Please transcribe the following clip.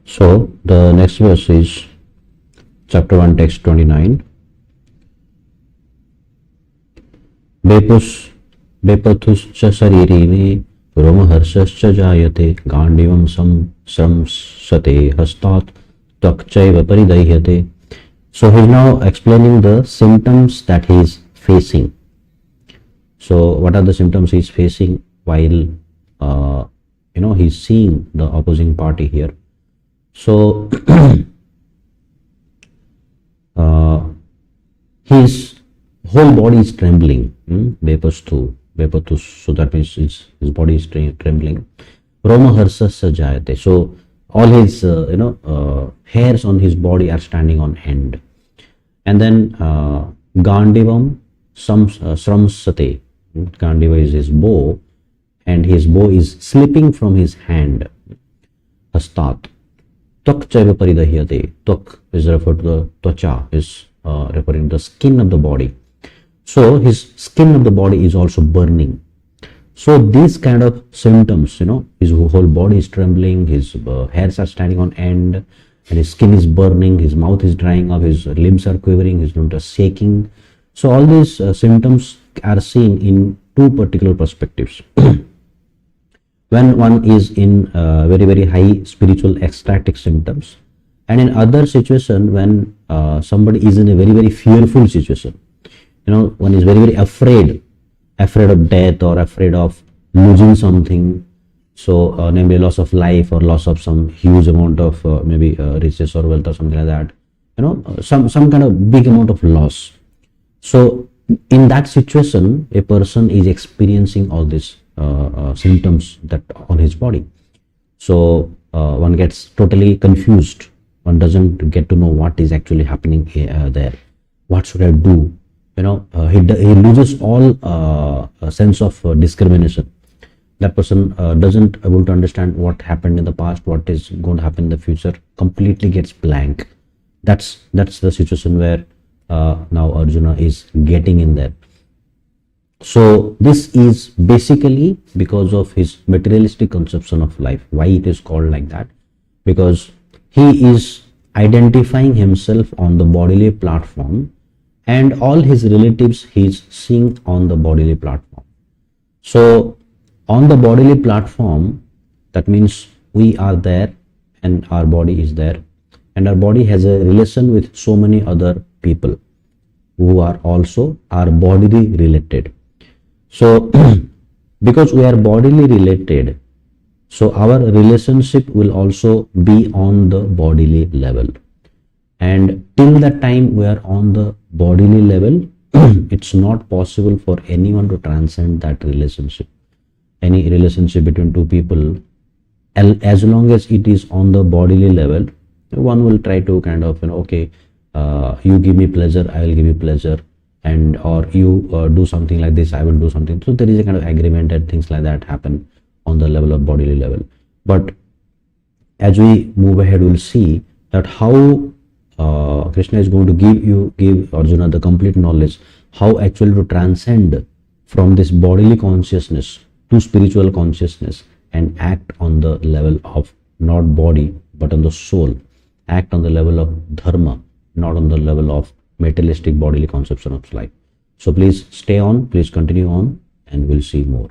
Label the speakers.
Speaker 1: So the next verse is chapter 1 text 29. बेपथुश्च शरीरिणे रोमहर्षश्च जायते गांडीवं संस्रंसते हस्तात् त्वक् चैव परिदह्यते. So he is now explaining the symptoms that he is facing. So what are the symptoms he is facing while he is seeing the opposing party here? So his whole body is trembling. Bepathus, so that means his body is trembling. Romaharsa sajayate, so all his hairs on his body are standing on end. And then Gandivam Sramsate, Gandiva is his bow, and his bow is slipping from his hand. Hastat Twak chaiva paridahyate. Twak is referred to the twacha, is referring to the skin of the body. So his skin of the body is also burning. So these kind of symptoms, his whole body is trembling, his hairs are standing on end, and his skin is burning, his mouth is drying up, his limbs are quivering, his limbs are shaking. So all these symptoms are seen in two particular perspectives. When one is in very, very high spiritual ecstatic symptoms, and in other situation when somebody is in a very, very fearful situation. One is very, very afraid of death or afraid of losing something. So namely loss of life or loss of some huge amount of maybe riches or wealth or something like that. Some kind of big amount of loss. So in that situation, a person is experiencing all these symptoms that on his body. So one gets totally confused. One doesn't get to know what is actually happening there. What should I do? He loses all sense of discrimination. That person doesn't able to understand what happened in the past, what is going to happen in the future. Completely gets blank. That's the situation where now Arjuna is getting in there. So this is basically because of his materialistic conception of life. Why it is called like that? Because he is identifying himself on the bodily platform, and all his relatives he is seeing on the bodily platform. So on the bodily platform, that means we are there and our body is there, and our body has a relation with so many other people who are also our bodily related. So because we are bodily related, so our relationship will also be on the bodily level. And till the time we are on the bodily level, it's not possible for anyone to transcend that relationship. Any relationship between two people, as long as it is on the bodily level, one will try to kind of, okay, you give me pleasure, I will give you pleasure, and or you do something like this, I will do something. So there is a kind of agreement and things like that happen on the level of bodily level. But as we move ahead, we'll see that how Krishna is going to give Arjuna the complete knowledge how actually to transcend from this bodily consciousness to spiritual consciousness and act on the level of not body but on the soul, act on the level of dharma, not on the level of materialistic bodily conception of life. So please stay on, please continue on, and we'll see more.